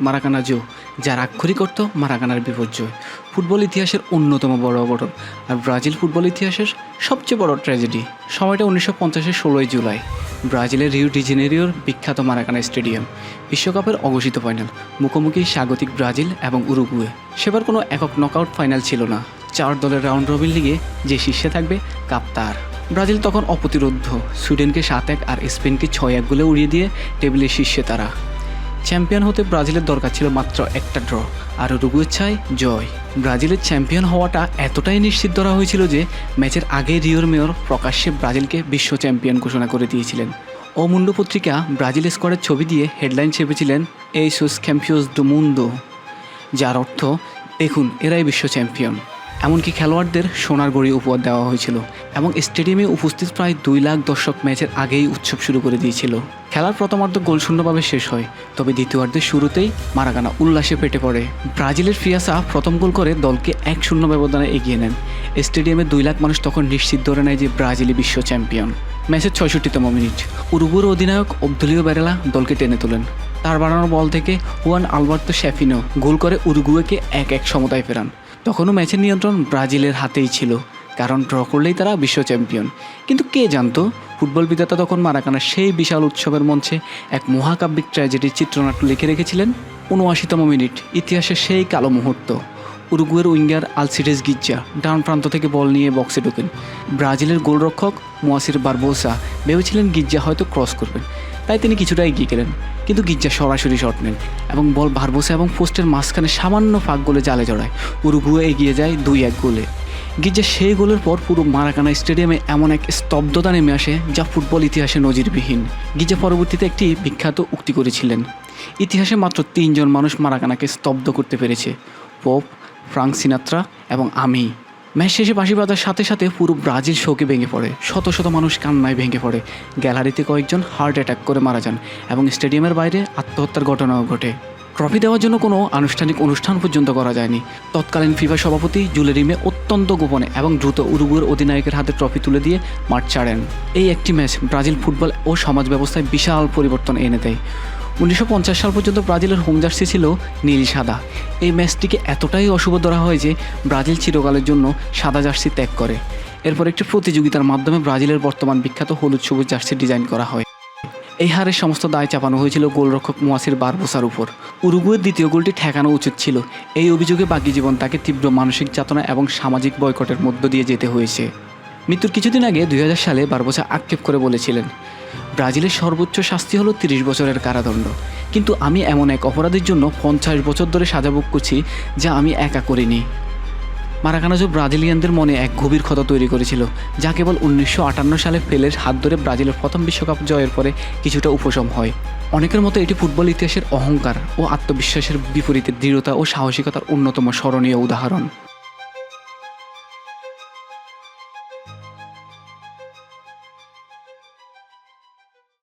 Maracanazo, যার আক্ষরিক অর্থ মারাকানার বিপর্যয়। ফুটবল ইতিহাসের অন্যতম বড় অবদান আর ব্রাজিল ফুটবল ইতিহাসের সবচেয়ে বড় ট্র্যাজেডি। সময়টা 1950-এর 16 জুলাই। ব্রাজিলের রিও ডি জেনেরিওর বিখ্যাত মারাকানা স্টেডিয়াম। বিশ্বকাপের অঘোষিত ফাইনাল, মুখোমুখি স্বাগতিক ব্রাজিল এবং উরুগুয়ে। সেবার কোনো একক নকআউট ফাইনাল ছিল না, 4 দলের রাউন্ড রবিন লিগে যে শীর্ষে থাকবে কাপ তার। ব্রাজিল তখন অপ্রতিরোধ্য, সুইডেনকে 7-1 আর স্পেনকে 6-1 গোলে উড়িয়ে দিয়ে টেবিলের শীর্ষে তারা। চ্যাম্পিয়ন হতে ব্রাজিলের দরকার ছিল মাত্র একটা ড্র, আর উরুগুয়ের চাই জয়। ব্রাজিলের চ্যাম্পিয়ন হওয়াটা এতটাই নিশ্চিত ধরা হয়েছিল যে ম্যাচের আগে রিওর মেয়র প্রকাশ্যে ব্রাজিলকে বিশ্ব চ্যাম্পিয়ন ঘোষণা করে দিয়েছিলেন। ও মুন্ডো পত্রিকা ব্রাজিল স্কোয়াডের ছবি দিয়ে হেডলাইন চেপেছিলেন এই সুস ক্যাম্পিয়স দু মুন্ডো, যার অর্থ দেখুন এরাই বিশ্ব চ্যাম্পিয়ন। এমনকি খেলোয়াড়দের সোনার গড়ি উপহার দেওয়া হয়েছিল এবং স্টেডিয়ামে উপস্থিত প্রায় 2 লাখ দর্শক ম্যাচের আগেই উৎসব শুরু করে দিয়েছিল। খেলার প্রথমার্ধ গোলশূন্যভাবে শেষ হয়, তবে দ্বিতীয়ার্ধের শুরুতেই মারাকানা উল্লাসে ফেটে পড়ে। ব্রাজিলের ফিয়াসা প্রথম গোল করে দলকে 1-0 ব্যবধানে এগিয়ে নেন। স্টেডিয়ামে 2 লাখ মানুষ তখন নিশ্চিত ধরে নেয় যে ব্রাজিলই বিশ্ব চ্যাম্পিয়ন। ম্যাচের 66তম মিনিট, উরুগুয়ের অধিনায়ক অবদুলিও বেরেলা দলকে টেনে তোলেন। তার বানানো বল থেকে হুয়ান আলবার্তো শেফিনো গোল করে উরুগুয়েকে 1-1 সমতায় ফেরান। তখনও ম্যাচের নিয়ন্ত্রণ ব্রাজিলের হাতেই ছিল, কারণ ড্র করলেই তারা বিশ্ব চ্যাম্পিয়ন। কিন্তু কে জানতো ফুটবল বিধাতা তখন মারাকানার সেই বিশাল উৎসবের মঞ্চে এক মহাকাব্যিক ট্র্যাজেডির চিত্রনাট্য লিখে রেখেছিলেন। 79তম মিনিট, ইতিহাসের সেই কালো মুহূর্ত। উরুগুয়ের উইঙ্গার আলসিডেস গিজ্জা ডান প্রান্ত থেকে বল নিয়ে বক্সে ঢোকেন। ব্রাজিলের গোলরক্ষক মোয়াসির বারবোসা ভেবেছিলেন গিজ্জা হয়তো ক্রস করবেন, তাই তিনি কিছুটা এগিয়ে গেলেন। কিন্তু গিজ্জা সরাসরি শট নেন এবং বল বারবোসা এবং পোস্টের মাঝখানে সামান্য ফাঁক গোলে জালে জড়ায়। উরুগুয়ে এগিয়ে যায় 2-1 গোলে। গিজ্জা সেই গোলের পর পুরো মারাকানা স্টেডিয়ামে এমন এক স্তব্ধতা নেমে আসে যা ফুটবল ইতিহাসে নজিরবিহীন। গিজ্জা পরবর্তীতে একটি বিখ্যাত উক্তি করেছিলেন, ইতিহাসে মাত্র 3 জন মানুষ মারাকানাকে স্তব্ধ করতে পেরেছে, পোপ, ফ্রাঙ্ক সিনাত্রা এবং আমি। ম্যাচ শেষে বাঁশি বাজার সাথে সাথে পুরো ব্রাজিল শোকে ভেঙে পড়ে। শত শত মানুষ কান্নায় ভেঙে পড়ে। গ্যালারিতে কয়েকজন হার্ট অ্যাটাক করে মারা যান এবং স্টেডিয়ামের বাইরে আত্মহত্যার ঘটনাও ঘটে। ট্রফি দেওয়ার জন্য কোনো আনুষ্ঠানিক অনুষ্ঠান পর্যন্ত করা যায়নি। তৎকালীন ফিফা সভাপতি জুলেরিমে অত্যন্ত গোপনে এবং দ্রুত উরুগুয়ের অধিনায়কের হাতে ট্রফি তুলে দিয়ে মাঠ ছাড়েন। এই একটি ম্যাচ ব্রাজিল ফুটবল ও সমাজ ব্যবস্থায় বিশাল পরিবর্তন এনে দেয়। 1950 সাল পর্যন্ত ব্রাজিলের হোম জার্সি ছিল নীল সাদা। এই ম্যাচটিকে এতটাই অশুভ ধরা হয় যে ব্রাজিল চিরকালের জন্য সাদা জার্সি ত্যাগ করে। এরপর একটি প্রতিযোগিতার মাধ্যমে ব্রাজিলের বর্তমান বিখ্যাত হলুদ সবুজ জার্সি ডিজাইন করা হয়। এই হারের সমস্ত দায় চাপানো হয়েছিল গোলরক্ষক মোয়াসির বারবোসার উপর। উরুগুয়ের দ্বিতীয় গোলটি ঠেকানো উচিত ছিল। এই অভিযোগে বাকি জীবন তাকে তীব্র মানসিক যাতনা এবং সামাজিক বয়কটের মধ্য দিয়ে যেতে হয়েছে। মৃত্যুর কিছুদিন আগে 2000 সালে বারবোসা আক্ষেপ করে বলেছিলেন, ব্রাজিলের সর্বোচ্চ শাস্তি হলো 30 বছরের কারাদণ্ড, কিন্তু আমি এমন এক অপরাধের জন্য 50 বছর ধরে সাজা ভোগ করছি যা আমি একা করিনি। মারাকানাজো ব্রাজিলিয়ানদের মনে এক গভীর ক্ষত তৈরি করেছিল, যা কেবল 1958 সালে পেলের হাত ধরে ব্রাজিলের প্রথম বিশ্বকাপ জয়ের পরে কিছুটা উপশম হয়। অনেকের মতো এটি ফুটবল ইতিহাসের অহংকার ও আত্মবিশ্বাসের বিপরীতে দৃঢ়তা ও সাহসিকতার অন্যতম স্মরণীয় উদাহরণ।